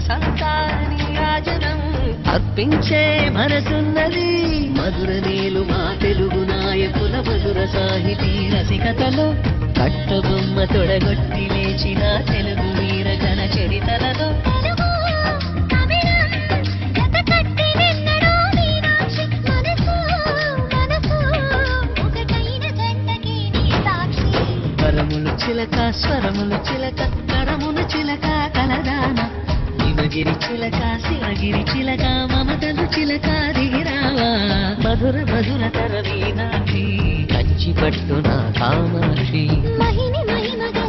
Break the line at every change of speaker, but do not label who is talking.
మనసంతా నీరాజనం అర్పించే మనసున్నది మధుర నేలు మా తెలుగు నాయకుల మధుర సాహితీ రసికతలో కట్టబొమ్మ తొడగొట్టి లేచిన తెలుగు వీర జన చరితలలో స్వరములు చిలక స్వరములు చిలక కరములు చిలక కలదాన హిమగిరి చిలక శివగిరి చిలక మమతలు చిలక దిగిరావా మధుర మధుర తర మీనాక్షి కంచి పట్టున కామాక్షి
మహిని మహిమగా